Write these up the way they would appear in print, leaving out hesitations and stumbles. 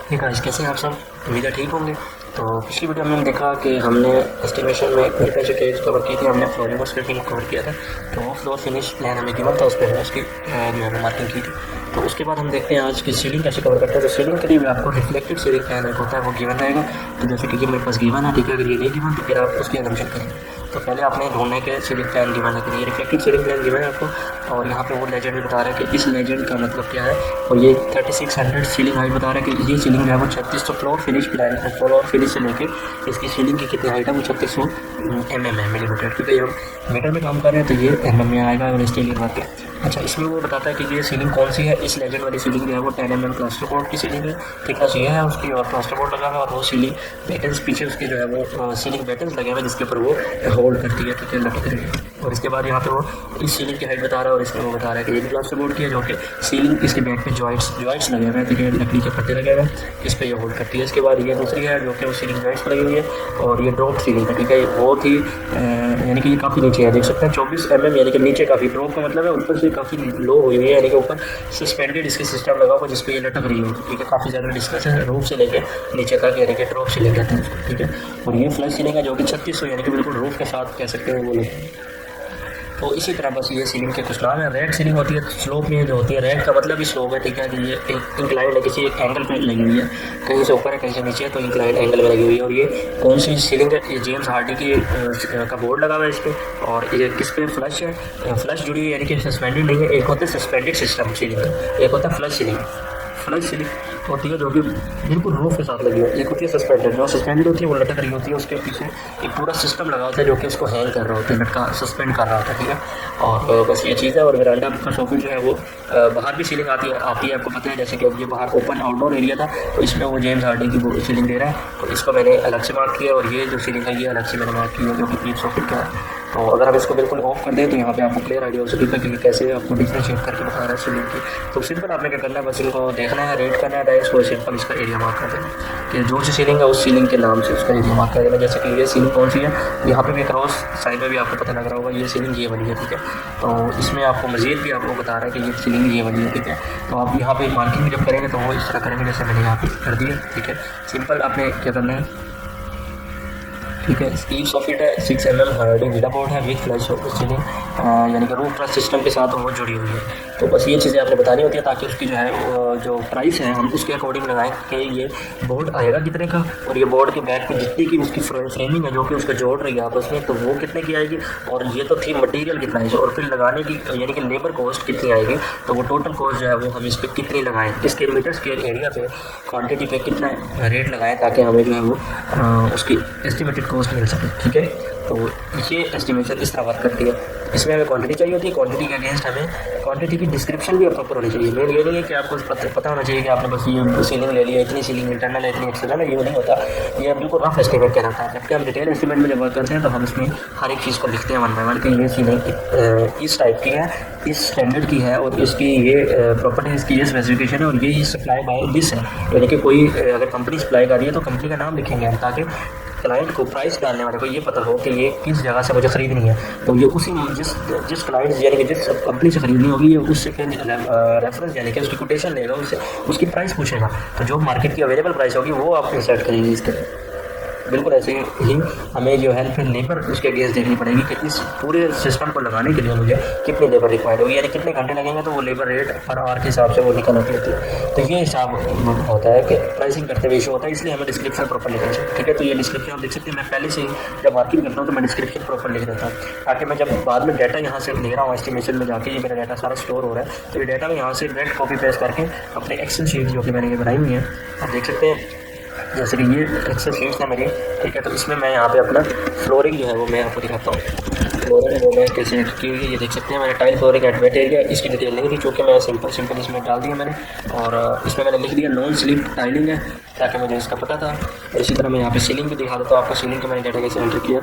ठीक है, कैसे हैं आप सब? उम्मीद है ठीक होंगे। तो पिछली वीडियो में हमने देखा कि हमने एस्टिमेशन में कितने स्टेज कवर की थी, हमने फ्लोरिंग और स्क्रिपिंग कवर किया था। तो वो फ्लोर फिनिश प्लान हमें गिवन था, उस पर हमने उसकी मार्किंग की थी। तो उसके बाद हम देखते हैं आज की सीलिंग कैसे कवर करते हैं। तो सीलिंग के लिए भी आपको रिफ्लेक्टेड सीलिंग प्लान एक होता है, वो गिवन रहेगा। तो जैसे कि मेरे पास गिवन है, ठीक है, अगर ये नहीं गिवन तो फिर आप उसकी एजम्पशन करेंगे। तो पहले आपने ढूंढने के सीलिंग प्लान गिवन है कि ये रिफ्लेक्टेड सीलिंग प्लान गिवन है आपको, और यहाँ पे वो लेजेंड भी बता रहा है कि इस लेजेंड का मतलब क्या है। और ये 3600 सीलिंग हाइट बता रहा है कि ये सीलिंग जो है वो 3600 फ्लोर फिनिश प्लान है। फ्लोर फिनिश से लेके इसकी सीलिंग की कितनी हाइट है वो 3600 mm है, मिलीमीटर। क्योंकि हम मीटर में काम कर रहे हैं तो ये mm में आएगा और स्टील वर्क है। अच्छा, इसमें वो बताता है कि ये सीलिंग कौन सी है। इस लेजेंड वाली सीलिंग जो है वो 10 mm प्लास्टर बोर्ड की सीलिंग है, थिकनेस ये है उसकी, और प्लास्टर बोर्ड लगा हुआ है। और वो सीलिंग बैटन्स पीछे उसके जो है वो सीलिंग बैटन्स लगे हुए हैं जिसके ऊपर वो होल्ड करती है, ठीक है, लटक रही है। और इसके बाद यहाँ पे वो इस सीलिंग की हाइट बता रहा है, और इसमें वो बता रहा है कि ये भी प्लास्टर बोर्ड की है, जो कि सीलिंग इसके बैक पे जॉइंट्स लगे हुए हैं, ठीक है, लकड़ी के पत्ते लगे हुए हैं, इस पर ये होल्ड करती है। इसके बाद ये दूसरी है जो कि वो सीलिंग जॉइंट्स लगी हुई है, और ये ड्रॉप सीलिंग है, ठीक है, बहुत ही यानी कि ये काफ़ी नीचे है, देख सकते हैं 24 mm, यानी कि नीचे काफ़ी। ड्रॉप का मतलब है ऊपर से काफ़ी लो हुई हुई है, यानी कि ऊपर सस्पेंडेड इसके सिस्टम लगा हुआ जिस पर ये लटक रही है, ठीक है। काफ़ी ज़्यादा डिस्टेंस है रूफ से लेके नीचे तक, यानी कि ड्रॉप सीलिंग कहते हैं उसको, ठीक है। और ये फ्लश सीलिंग है जो कि 3600, यानी कि बिल्कुल रूफ के साथ कह सकते हैं वो लोग। तो इसी तरह बस ये सीलिंग के कुछ नाम है। रैक सीलिंग होती है स्लोप में जो होती है, रैक का मतलब ही स्लोप है, ठीक है, कि ये एक इंक्लाइंड है, किसी एक एंगल पे लगी हुई है, कहीं से ऊपर है कहीं से नीचे है, तो इंक्लाइंड एंगल में लगी हुई है। और ये कौन सी सीलिंग है? ये जेम्स हार्डी की का बोर्ड लगा हुआ है इस पर, और ये किस पे फ्लश है, फ्लश जुड़ी हुई है, यानी कि सस्पेंडेड नहीं है। एक होता है सस्पेंडेड सिस्टम सीलिंग का, एक होता है फ्लश सीलिंग। फ्लश सीलिंग होती है जो कि बिल्कुल रूफ के साथ लगी है, एक होती है सस्पेंडेड। जो सस्पेंडेड होती है वो लटक रही होती है, उसके पीछे एक पूरा सिस्टम लगा होता है जो कि उसको हैंग कर रहा होता है, लटका सस्पेंड कर रहा होता है, ठीक है। और बस ये चीज़ है। और वेरांडा का सोफिट जो है वो बाहर भी सीलिंग आती है आपको पता है, जैसे कि ये बाहर ओपन आउटडोर एरिया था, तो इसमें वो जेम्स हार्डी की वो सीलिंग दे रहा है, तो इसको मैंने अलग से मार्क किया। और ये जो सीलिंग है ये अलग से मैंने मार्क की है, जो कि 3 सोफिट का है। तो अगर हम इसको बिल्कुल ऑफ कर दें तो यहाँ पे आपको क्लियर आइडिया हो सकेगा कि कैसे आपको डिफरेंशिएट करके बता रहा है सीलिंग की। तो सिंपल आपने क्या करना है, बस इनको देखना है, रेट करना है डायरेक्ट, को सिंपल इसका एरिया मार्क कर देना कि जो सी सीलिंग है उस सीलिंग के नाम से उसका एरिया मार्क कर देना। जैसे कि ये सीलिंग कौन सी है, यहाँ पे भी क्रॉस साइड में भी आपको पता लग रहा होगा, ये सीलिंग ये वाली है, ठीक है। तो इसमें आपको मजीद भी आपको बता रहा है कि ये सीलिंग ये वाली है, ठीक है। तो आप यहाँ पे मार्किंग जब करेंगे तो वो इस तरह करेंगे जैसे मैंने यहाँ पे कर दिया, ठीक है। सिंपल आपने क्या करना है, ठीक है। स्टील सॉकेट है, 6 mm हार्डी विला बोर्ड है विथ फ्लैश सीलिंग, यानी कि रूफ ट्रस सिस्टम के साथ वो जुड़ी हुई है। तो बस ये चीज़ें आपने बतानी होती है ताकि उसकी जो है जो प्राइस है हम उसके अकॉर्डिंग लगाएं कि ये बोर्ड आएगा कितने का, और ये बोर्ड के बैक पे जितनी की उसकी फ्रेमिंग है जो कि उसको जोड़ रही है आपस में, तो वो कितने की आएगी। और ये तो थी मटेरियल की प्राइस, और फिर लगाने की यानी कि लेबर कॉस्ट कितनी आएगी, तो वो टोटल कॉस्ट जो है वो हम इस पर कितनी लगाएं, इसके मीटर स्क्वायर एरिया पे क्वान्टिटी पे कितना रेट लगाएं ताकि हमें जो है वो उसकी एस्टिमेटेड कॉस्ट मिल सके, ठीक है। तो ये एस्टिमेशन इस तरह वर्क करती है। इसमें हमें क्वांटिटी चाहिए होती है, क्वांटिटी के अगेंस्ट हमें क्वांटिटी की डिस्क्रिप्शन भी प्रॉपर होनी चाहिए। मेन ये नहीं है कि आपको पता होना चाहिए कि आपने बस ये सीलिंग ले लिया, इतनी सीलिंग इंटरनल है, इतनी एक्सटर्नल है, ये नहीं होता। ये बिल्कुल रफ एस्टिमेट कहलाता है। जबकि हम डिटेल एस्टिमेट में जब वर्क करते हैं तो हम इसमें हर एक चीज़ को लिखते हैं वन बाय वन कि ये सीलिंग इस टाइप की है, इस स्टैंडर्ड की है, और इसकी ये प्रॉपर्टी, इसकी ये स्पेसिफिकेशन है, और ये सप्लाई बाय दिस है। यानी कि कोई अगर कंपनी सप्लाई कर रही है तो कंपनी का नाम लिखेंगे हम, ताकि क्लाइंट को, प्राइस डालने वाले को ये पता हो कि ये किस जगह से मुझे ख़रीदनी है। तो ये उसी जिस क्लाइंट यानी कि जिस कंपनी से ख़रीदनी होगी ये उससे रेफरेंस यानी कि उसकी कोटेशन लेगा, उससे उसकी प्राइस पूछेगा। तो जो मार्केट की अवेलेबल प्राइस होगी वो आप इंसर्ट करेंगे इसके। बिल्कुल ऐसे ही हमें जो है फिर लेबर उसके अगेंस्ट देखनी पड़ेगी कि इस पूरे सिस्टम को लगाने के लिए मुझे कितनी लेबर रिक्वायर्ड होगी, यानी कितने घंटे लगेंगे, तो वो लेबर रेट पर आवर के हिसाब से वो निकल आती होती है। तो ये हिसाब होता है कि प्राइसिंग करते हुए इशू होता है, इसलिए हमें डिस्क्रिप्शन प्रॉपर लिखना चाहिए, ठीक है। तो ये डिस्क्रिप्शन आप देख सकते हैं, मैं पहले से ही जब मार्किंग करता हूँ तो मैं डिस्क्रिप्शन प्रॉपर लिख देता हूँ, ताकि मैं जब बाद में डाटा यहाँ से ले रहा हूँ एस्टिमेशन में जाके, ये मेरा डाटा सारा स्टोर हो रहा है, तो ये डाटा मैं यहाँ से डायरेक्ट कॉपी पेस्ट करके अपने एक्सेल शीट जो कि मैंने ये बनाई हुई है आप देख सकते हैं, जैसे कि ये एक्सेल शीट्स है मेरी, ठीक है। तो इसमें मैं यहाँ पे अपना फ्लोरिंग जो है वो मैं आपको दिखाता हूँ। फ्लोरिंग वो मैं कैसे की हुई है ये देख सकते हैं, मैंने tile flooring at wet area, इसकी डिटेल नहीं थी क्योंकि मैं सिंपल इसमें डाल दिया मैंने, और इसमें मैंने लिख दिया नॉन स्लिप टाइलिंग है ताकि मुझे इसका पता था। और इसी तरह मैं यहाँ पे सीलिंग भी दिखा देता हूँ आपको, सीलिंग का मैंने डाटा कैसे एंटर किया,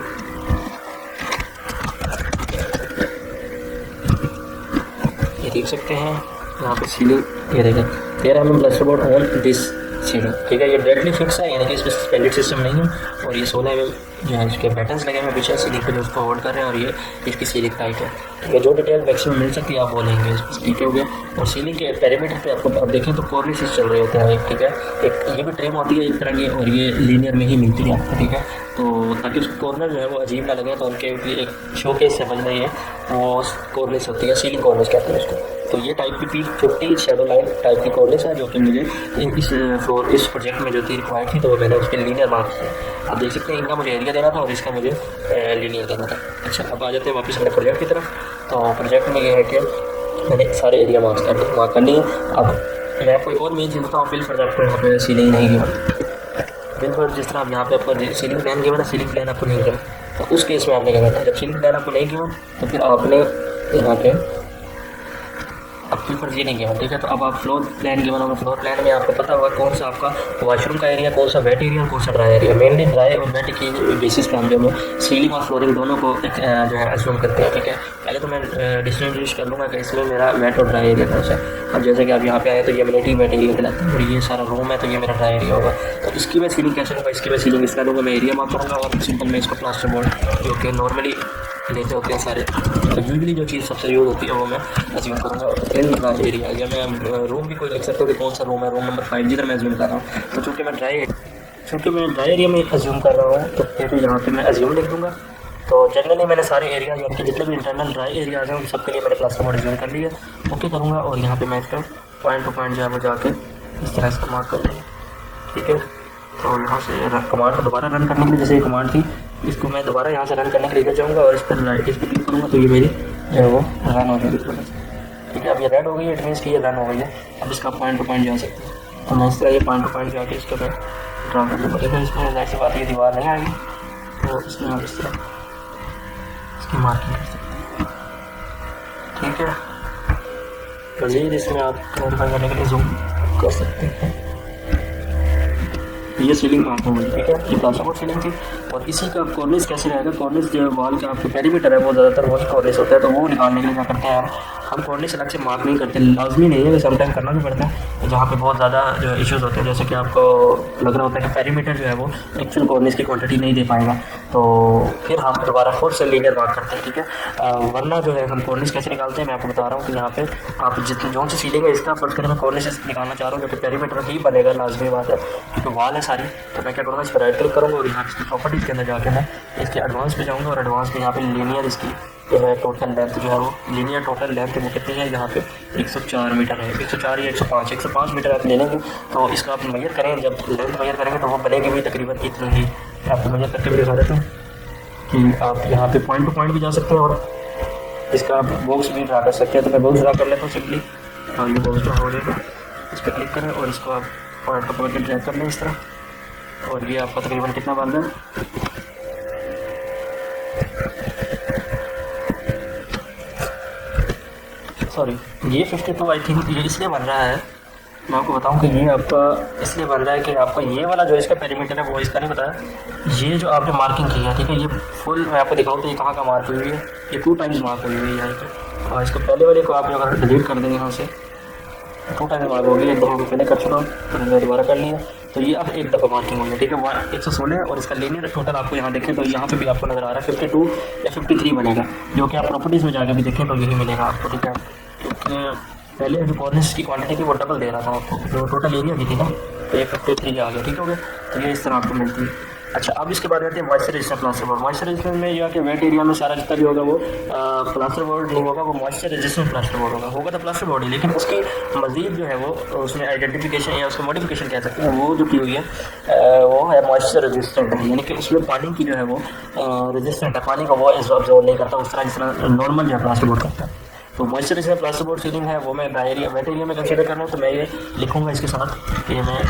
ये देख सकते हैं यहाँ पे सीलिंग, ये देखें 13 mm plaster board on this ceiling, ठीक है। ये डायरेक्टली फिक्स है, यानी कि इसमें सस्पेंडेड सिस्टम नहीं है। और ये 16 mm जो है इसके बटन्स लगे हैं पीछे सीलिंग पे जो उसको होल्ड कर रहे हैं, और ये इसकी सीलिंग टाइट है, ठीक है। जो डिटेल मैक्सिमम मिल सकती है आप वो लेंगे, ठीक है हो गया। और सीलिंग के पैरामीटर पे आपको आप देखें तो कॉर्निसेस चल रहे होते हैं, ठीक है। एक ये भी ट्रिम होती है एक तरह की, और ये लीनियर में ही मिलती है आपको, ठीक है। तो ताकि उसका कॉर्नर जो है वो अजीब ना लगे, तो उनके लिए एक शो केस समझ रही है वो कॉर्निस होती है, सीलिंग कॉर्निस कहते हैं उसको। तो ये टाइप की P50 शेडो लाइन टाइप की कॉर्निस है, जो कि मुझे इस फ्लोर इस प्रोजेक्ट में जो थी रिक्वायर्ड थी, तो मैंने उसके लीनियर मार्क्स थे। आप देख सकते हैं इनका मुझे एरिया देना था और इसका मुझे लीनियर देना था। अच्छा, अब आ जाते हैं वापस अपने प्रोजेक्ट की तरफ। तो प्रोजेक्ट में ये है कि मैंने सारे एरिया मार्क कर लिए। अब मैं आपको एक और मेन चीज़ बताऊँ, बिल पर आपको यहाँ पे सीलिंग नहीं गिवन, बिल पर जिस तरह आप यहाँ पे आपको सीलिंग प्लान गिवन है, सीलिंग प्लान आपको नहीं गिवन, तो उस केस में आपने क्या करना है, जब सीलिंग प्लान आपको नहीं गिवन तो फिर आपने यहाँ पे अब फिर ये नहीं गिवन, ठीक है। तो अब आप फ्लोर प्लान गिवन होगा, फ्लोर प्लान में आपको पता होगा कौन सा आपका वॉशरूम का एरिया, कौन सा वेट एरिया, कौन सा ड्राई एरिया। मेनली ड्राई और वेट की बेसिस पे हम जो है सीलिंग और फ्लोरिंग दोनों को जो है अज्यूम करते हैं, ठीक है। पहले तो मैं डिस्टिंग्विश कर लूँगा कि इसमें मेरा वेट और ड्राई एरिया कौन सा है। अब जैसे कि आप यहाँ पे आए तो ये मिलिट्री वेट एरिया कहलाता है, और ये सारा रूम है तो ये मेरा ड्राई एरिया होगा। तो इसकी मैं सीलिंग कैसे लूँगा, इसकी मैं सीलिंग इस तरह लूँगा, मैं एरिया मार्क करूँगा और सिंपल मैं इसको प्लास्टर बोर्ड जो कि नॉर्मली लेते होते हैं सारे, तो यूजली जो चीज़ सबसे यूज होती है वो मैं अज्यूम करूँगा इन ड्राई एरिया। या मैं रूम भी कोई लिख सकता हूँ कि कौन सा रूम है, रूम नंबर 5 जिधर मैं अज्यूम कर रहा हूँ। तो चूँकि मैं ड्राई एरिया में अज्यूम कर रहा हूँ, तो फिर यहाँ पे मैं अज्यूम लिख दूँगा। तो जनरली मैंने सारे एरिया यानी कि जितने भी इंटरनल ड्राई एरियाज हैं उन सबके लिए मैंने प्लास्टर बोर्ड अज्यूम कर लिया, ओके करूँगा। और यहाँ पे मैं इसका पॉइंट टू पॉइंट जो है वो जाके इस तरह से मार्क कर लूँगा, ठीक है। तो यहाँ से कमांड को दोबारा रन करने के लिए, जैसे ये कमांड थी इसको मैं दोबारा यहाँ से रन करने के लिए इधर जाऊँगा और इस पर राइट इस पर क्लिक करूँगा, तो ये मेरी जो है वो रन हो जाएगी, ठीक है। अब ये रेड हो गई है, इट मीन्स कि ये रन हो गई है। अब इसका पॉइंट टू पॉइंट जा सकते हैं, तो मैं इस तरह ये पॉइंट टू पॉइंट जाके इसको मैं ड्रा कर लूँगा। देखो इसमें जाहिर सी बात ये दीवार नहीं आएगी, तो इसमें आप इस तरह इसकी मार्किंग कर सकते हैं, ठीक है। मज़ीद इसमें आप क्लैरिफाई करने के लिए जूम कर सकते हैं। ये सीलिंग मार्क हो गई, ठीक है। ये प्लास्टर बोर्ड सीलिंग थी। और इसी का कॉर्निस कैसे रहेगा, कॉर्निस जो वॉल का आपको पेरीमीटर है वो ज़्यादातर वही कॉर्निस होता है, तो वो निकालने के लिए क्या करते हैं हम कॉर्निस अलग से मार्क नहीं करते, लाजमी नहीं है, समटाइम करना भी पड़ता है जहाँ पे बहुत ज़्यादा जो इश्यूज़ होते हैं, जैसे कि आपको लग रहा होता है कि पेरीमीटर जो है वो एक्चुअल कॉर्निस की क्वांटिटी नहीं दे पाएगा, तो फिर हम दोबारा फोर्स से लीनियर मार्क करते हैं, ठीक है। वरना जो है हम कॉर्निस कैसे निकालते हैं मैं आपको बता रहा हूँ कि यहाँ पे आप जितनी जो सी सीलिंग है इसका फर्स्ट करें मैं कॉर्निस निकालना चाह रहा हूँ, जो कि पेरीमीटर ही बनेगा, लाजमी बात है क्योंकि वॉल है सारी। तो मैं क्या करूँगा, इस पर राइट क्लिक करूँगा और यहाँ इसकी प्रॉपर्टीज़ के अंदर जाकर मैं इसके एडवांस पे जाऊँगा, और एडवांस में यहाँ पे लीनियर इसकी जो है टोटल लेंथ जो है वो लीनियर टोटल लेंथ वो कितनी है, यहाँ पे 104 मीटर है, 104 या 105 मीटर आप ले लेंगे। तो इसका आप मेजर करें, जब लेंथ मेजर करेंगे तो वो बनेगी भी तकरीबन इतनी ही। आपको मेजर करके भी दिखा देता हूँ कि आप यहाँ पे पॉइंट टू पॉइंट भी जा सकते हैं और इसका आप बॉक्स भी ड्रा कर सकते हैं। तो मैं बॉक्स ड्रा कर लेता हूँ सिंपली, और ये बॉक्स ड्रा हो जाएगा, इस पर क्लिक करें और इसको आप पॉइंट टू पॉइंट ड्रैग कर लें इस तरह, और ये आपका तकरीबन कितना बन रहा है, सॉरी ये 52 आई थिंक ये इसलिए बन रहा है, मैं आपको बताऊं कि ये आपका इसलिए बन रहा है कि आपका ये वाला जो इसका पेरीमीटर है वो इसका नहीं बताया, ये जो आपने मार्किंग की है, ठीक है। ये फुल मैं आपको दिखाऊं तो ये कहाँ का मार्क हुई है, ये 2 टाइम्स मार्क हुई हुई है यहाँ पे। और इसको पहले वाले को आप अगर डिलीट कर देंगे यहाँ से 2 टाइम्स मार्क होगी, एक दफ़ा पहले कर चुका हूँ तो मैंने दोबारा कर लिया, तो ये अब एक दफ़ा मार्किंग हुई है, ठीक है। 116 और इसका लीनियर टोटल आपको यहाँ देखें तो यहाँ पे भी आपको नज़र आ रहा है 52 या 53 बनेगा, जो कि आप प्रॉपर्टीज़ में जाकर भी देखें तो यही मिलेगा आपको, ठीक है। क्योंकि पहले जो कॉर्निस की क्वांटिटी थी वो डबल दे रहा था आपको, जो टोटल एरिया की थी ना, तो ये 53 आ गया, ठीक हो गया। तो ये इस तरह आपको मिलती है। अच्छा, अब इसके बाद आते हैं moisture resistant plaster board. Moisture resistant में यह कि वेट एरिया में सारा जितना भी होगा वो प्लास्टर बोर्ड नहीं होगा, वो मॉइस्चर रेजिस्टेंट प्लास्टर बोर्ड होगा तो प्लास्टर बोर्ड ही, लेकिन उसकी मज़ीद जो है वो उसमें आइडेंटिफिकेशन या उसको मॉडिफिकेशन कह सकते हैं, वो जो की हुई है वो है मॉइस्चर रेजिस्टेंट, यानी कि उसमें पानी की जो है वो रेजिस्टेंट है, पानी का वो एब्जॉर्ब नहीं करता उस तरह जिस तरह नॉर्मल जो है प्लास्टर बोर्ड करता है। तो moisture resistant plaster board ceiling है वो मैं वेट एरिया में कंसीडर कर रहा हूँ, तो मैं ये लिखूँगा इसके साथ कि मैं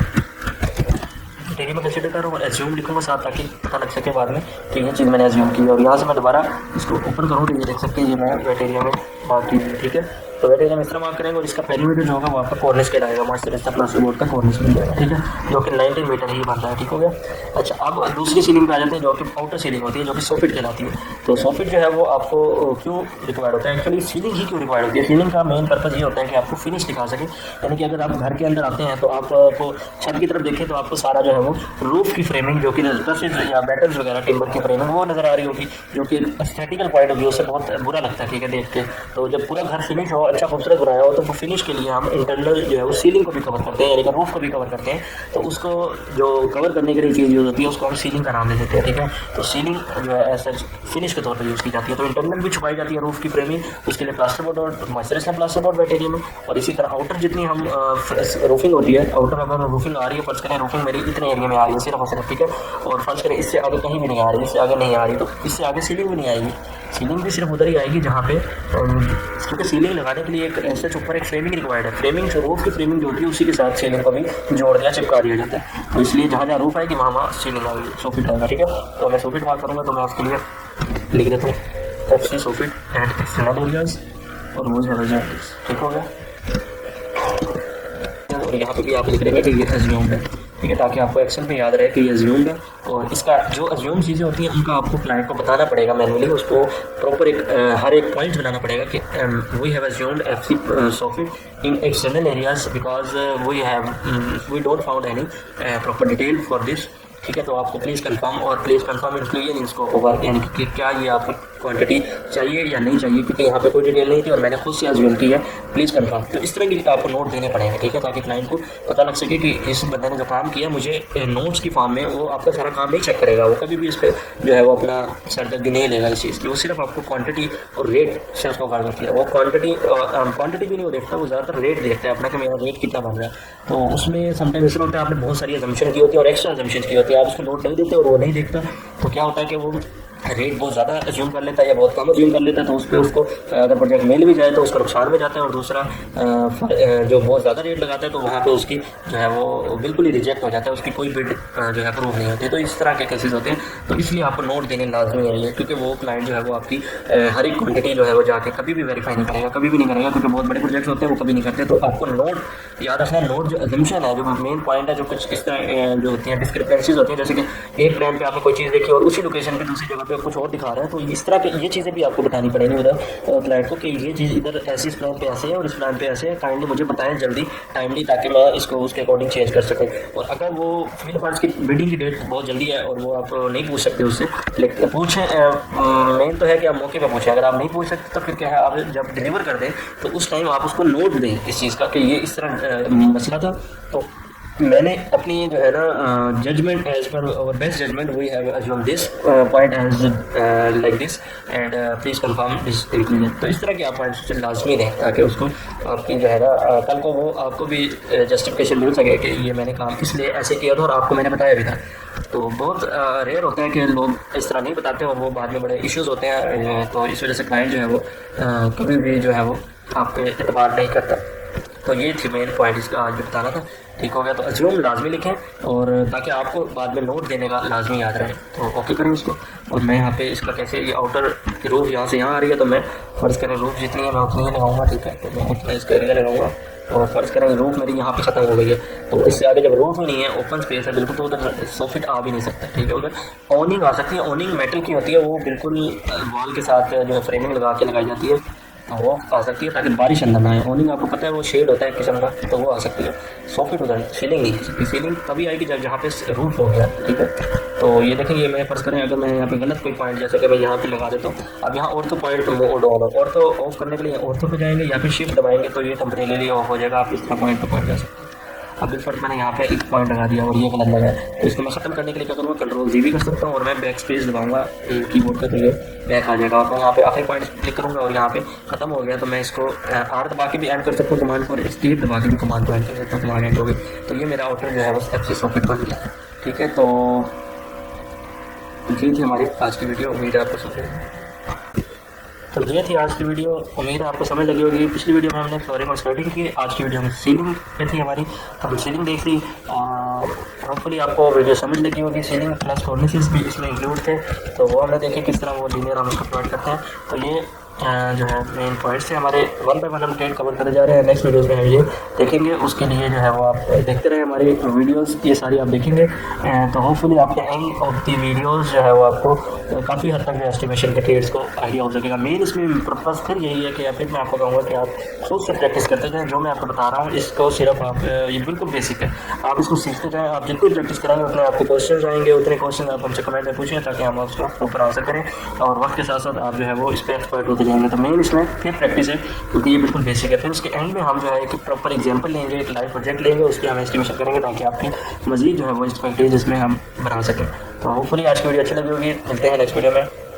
एरिया में कंसीडर कर रहा हूँ और एज्यूम लिखूँगा साथ, ताकि पता लग सके बाद में कि ये चीज़ मैंने एज्यूम की। और यहाँ से मैं दोबारा इसको ओपन करूँ तो ये देख सकते हैं ये मैं वेट एरिया में बात की, ठीक है। तो वेटेरियम इस तरह मार्क करेंगे और इसका पेरीमीटर जो होगा वो आपका कॉर्निस के आएगा, मास्टर इसका प्लास्टरबोर्ड का कॉर्निस मिल जाएगा, ठीक है, जो कि 19 मीटर ही बन रहा है, ठीक हो गया। अच्छा, अब दूसरी सीलिंग पे आ जाते हैं जो कि आउटर सीलिंग होती है, जो कि सोफिट कहलाती है। तो सोफिट जो है वो आपको क्यों रिक्वायर्ड होता है, एक्चुअली सीलिंग ही क्यों रिक्वायर्ड होती है? सीलिंग का मेन पर्पज़ ये होता है कि आपको फिनिश दिखा सके, यानी कि अगर आप घर के अंदर आते हैं तो आपको छत की तरफ देखें तो आपको सारा जो है वो रूफ की फ्रेमिंग जो कि ट्रसेस या बैटर्स वगैरह टिम्बर की फ्रेमिंग वो नज़र आ रही होगी, जो कि एस्थेटिकल पॉइंट ऑफ व्यू से बहुत बुरा लगता है, ठीक है, देख के। तो जब पूरा घर फिनिश हो, अच्छा खूबसूरत बनाया हो, तो वो फिनिश के लिए हम इंटरनल जो है वो सीलिंग को भी कवर करते हैं, यानी कि रूफ को भी कवर करते हैं। तो उसको जो कवर करने के लिए चीज़ यूज़ होती है उसको हम सीलिंग का नाम दे देते हैं, ठीक है। तो सीलिंग जो है ऐसा फिनिश के तौर पर यूज़ की जाती है। तो इंटरनल भी छुपाई जाती है रूफ की फ्रेमिंग, उसके लिए प्लास्टरबोर्ड और मॉइस्चराइज्ड प्लास्टरबोर्ड मटेरियल में। और इसी तरह आउटर जितनी हम रूफिंग होती है, आउटर अगर रूफिंग आ रही है, फर्ज करें रूफिंग मेरी इतने एरिया में आ रही है सिर्फ और सिर्फ, ठीक है, और फर्ज करें इससे आगे कहीं भी नहीं आ रही, इससे आगे नहीं आ रही, तो इससे आगे सीलिंग भी नहीं आएगी। सीलिंग भी सिर्फ उधर ही आएगी जहाँ पे, क्योंकि सीलिंग लगाने के लिए एक ऐसे ऊपर एक फ्रेमिंग रिक्वायर्ड है। फ्रेमिंग जो रूफ की फ्रेमिंग जो होती है उसी के साथ सीलिंग को भी जोड़ दिया, चिपका दिया जाता है। तो इसलिए जहाँ जहाँ रूफ आएगी वहाँ सीलिंग आएगी, सोफिट आएगा, ठीक है। तो मैं सोफिट बात करूँगा तो मैं उसके लिए लिख देता हूँ FC soffit and external areas और रोज हेलोजेंटिक्स, ठीक हो गया। और यहाँ पे भी आप लिख देंगे कि ये एज्यूम्ड है, ठीक है, ताकि आपको एक्शन में याद रहे कि ये एज्यूम्ड है। और इसका जो एज्यूम चीज़ें होती हैं उनका आपको क्लाइंट को बताना पड़ेगा मैनुअली, उसको प्रॉपर एक हर एक पॉइंट बनाना पड़ेगा कि we have assumed FC soffit in external areas because we don't found any proper detail for this, ठीक है। तो आपको प्लीज़ कंफर्म और please confirm inclusion in scope of work, यानी कि क्या ये आपको क्वांटिटी चाहिए या नहीं चाहिए, क्योंकि यहाँ पे कोई डिटेल नहीं थी और मैंने खुद से अज्यूम की है, प्लीज़ कंफर्म। तो इस तरह की आपको नोट देने पड़ेंगे, ठीक है, ताकि क्लाइंट को पता लग सके कि इस बंदे ने जो काम किया मुझे नोट्स की फॉर्म में वो आपका सारा काम नहीं चेक करेगा, वो कभी भी इस पर जो है वो अपना सरदर्दी नहीं लेगा इस चीज़ की। वो सिर्फ आपको क्वान्टिटी और रेट से उसको काम करती है। वो क्वान्टिटी भी नहीं वो देखता, वो ज़्यादातर रेट देखता है अपना कि मेरा रेट कितना बन रहा है। तो उसमें समटाइम ऐसा होता है आपने बहुत सारी अजम्पशन की होती है और एक्स्ट्रा अजम्पशन की होती है, आप उसको नोट नहीं देते और वो नहीं देखता। तो क्या होता है कि वो रेट बहुत ज़्यादा अज्यूम कर लेता है या बहुत कम अज्यूम कर लेता है, तो उस पर उसको अगर प्रोजेक्ट मिल भी जाए तो उसका नुकसान में जाता है। और दूसरा जो बहुत ज़्यादा रेट लगाता है तो वहाँ पे उसकी जो है वो बिल्कुल ही रिजेक्ट हो जाता है, उसकी कोई बिड जो है अप्रूव नहीं होती। तो इस तरह के केसेस होते हैं, तो इसलिए आपको नोट देने लाजमी है, क्योंकि वो क्लाइंट जो है वो आपकी हर एक क्वान्टिटी जो है वो जाके कभी भी वेरीफाई नहीं करेगा, कभी भी नहीं करेगा, क्योंकि बहुत बड़े प्रोजेक्ट होते हैं वो कभी नहीं करते। तो आपको नोट याद रखना है, नोट जो अजम्पशन है, जो मेन पॉइंट है, जो कुछ इस तरह जो होती हैं डिस्क्रिपेंसीज होती हैं, जैसे कि एक प्लान पे आपने कोई चीज़ देखी और उसी लोकेशन पे दूसरी जगह पे कुछ और दिखा रहा है, तो इस तरह के ये चीज़ें भी आपको बतानी पड़ेंगी उधर क्लाइंट को कि ये चीज़ इधर ऐसी इस प्लान पे ऐसे है और इस प्लान पे ऐसे है, काइंडली मुझे बताएं जल्दी टाइमली, ताकि मैं इसको उसके अकॉर्डिंग चेंज कर सकूँ। और अगर वो फील्ड फंड्स की बिडिंग की डेट बहुत जल्दी है और वो आप नहीं पूछ सकते उससे, लेकिन पूछें, मेन तो है कि आप मौके पर पूछें। अगर आप नहीं पूछ सकते तो फिर क्या है, आप जब डिलीवर कर दें तो उस टाइम आप उसको नोट दें इस चीज़ का कि ये इस तरह मसला था, तो मैंने अपनी जो है ना जजमेंट एज पर और best judgement we have assume this point as like this and please confirm this inclusion. तो इस तरह के आप पॉइंट्स लाजमी दें ताकि उसको आपकी जो है ना कल को वो आपको भी जस्टिफिकेशन मिल सके कि ये मैंने काम इसलिए ऐसे किया था और आपको मैंने बताया भी था। तो बहुत रेयर होता है कि लोग इस तरह नहीं बताते और वो बाद में बड़े इश्यूज़ होते हैं, तो इस वजह से क्लाइंट जो है वो कभी भी जो है वो आप पे एतबार नहीं करता। तो ये थी मेन पॉइंट इसका आज भी बताना था, ठीक हो गया। तो अज्यूम लाजमी लिखें और ताकि आपको बाद में नोट देने का लाजमी याद रहे। तो ओके करें इसको। और मैं यहाँ पे इसका कैसे ये आउटर की रूफ यहाँ से यहाँ आ रही है, तो मैं फ़र्ज़ करें रूफ जितनी है मैं उतनी ही लगाऊंगा, ठीक है। तो मैं उतना इसका एरिया लगाऊंगा और फ़र्ज़ करें रूफ मेरी यहाँ पे ख़त्म हो गई है, तो इससे आगे जब रूफ ही नहीं है, ओपन स्पेस है बिल्कुल, तो उधर सोफिट आ भी नहीं सकता, ठीक है। उधर ऑनिंग आ सकती है, ऑनिंग मेटल की होती है, वो बिल्कुल वॉल के साथ जो है फ्रेमिंग लगा के लगाई जाती है, वो आ सकती है ताकि बारिश अंदर ना आए। ऑनिंग आपको पता है वो शेड होता है किस्म का, तो वो आ सकती है। सोफिट उधर सीलिंग नहीं आ सकती, सीलिंग तभी आएगी जब जहाँ पे रूफ हो गया, ठीक है। तो ये देखें, ये मैं फ़र्ज़ करें अगर मैं यहाँ पे गलत कोई पॉइंट जैसे कि मैं यहाँ पे लगा देता हूँ, अब यहाँ ortho point mode on, ortho of करने के लिए ऑर्थो पे जाएंगे या फिर शिफ्ट दबाएंगे तो ये टेम्परेरी ऑफ हो जाएगा, आप इस तरह पॉइंट पर पहुँच जा सकते हैं। अब इस मैंने यहाँ पे एक पॉइंट लगा दिया और ये गलत लगा है, तो इसको मैं ख़त्म करने के लिए क्या करूँगा, Ctrl+G भी कर सकता हूँ और मैं बैक स्पेस दबाऊंगा कीबोर्ड का, तो ये बैक आ जाएगा। और मैं यहाँ पे आखिरी पॉइंट क्लिक करूँगा और यहाँ पे ख़त्म हो गया, तो मैं इसको R दबा के भी ऐड कर सकता हूँ कमांड को और एस्केप दबा के भी कमांड को ऐड कर सकता हूँ, कमांड ऐड हो गई। तो ये मेरा आउटर जो है बस FC सोफिट बन गया, ठीक है। तो ये थी हमारी आज की वीडियो, उम्मीद है आपको समझ। तो ये थी आज की वीडियो, उम्मीद है आपको समझ लगी होगी। पिछली वीडियो में हमने फ्लोरिंग और स्कर्टिंग की, आज की वीडियो में सीलिंग पे थी हमारी, तो हम सीलिंग देख ली। होपफुली आपको वीडियो समझ लगी होगी। सीलिंग प्लस कॉर्निसेस भी इसमें इंक्लूड थे, तो वो हमने देखे किस तरह वो लीनियर हम उसको प्रोवाइड करते हैं। तो ये जो है मेन पॉइंट्स थे हमारे, वन बाय वन हम ट्रेड कवर करते जा रहे हैं। नेक्स्ट वीडियोस में हम ये देखेंगे, उसके लिए जो है वो आप देखते रहे हमारी वीडियोस, ये सारी आप देखेंगे। तो होपफुली आपके एंड ऑफ दी वीडियोस जो है वो आपको काफ़ी हद तक जो एस्टिमेशन के ट्रेड्स को आइडिया हो सकेगा। मेन इसमें पर्पज़ फिर यही है कि फिर मैं आपको कहूँगा कि आप खुद से प्रैक्टिस करते जाएँ। जो मैं आपको बता रहा हूँ इसको सिर्फ आप, ये बिल्कुल बेसिक है, आप इसको सीखते जाएँ। आप जितनी प्रैक्टिस कराएंगे उतने आपके क्वेश्चन आएंगे, उतने क्वेश्चन आप हमसे कमेंट में पूछें ताकि हम उसको ऊपर आंसर करें, और वक्त के साथ साथ आप जो है वो इस पर एक्सपर्ट होते जाएंगे। तो मेन इसमें फिर प्रैक्टिस है, क्योंकि ये बिल्कुल बेसिक है। फिर उसके एंड में हम जो है एक प्रॉपर एग्जाम्पल लेंगे, एक लाइव प्रोजेक्ट लेंगे, उसकी हम एस्टिमेशन करेंगे ताकि आपकी मजीद जो है वो एक्सपर्टीज इसमें हम बना सकें। तो होपफुली आज की वीडियो अच्छी लगी होगी। मिलते हैं नेक्स्ट वीडियो में।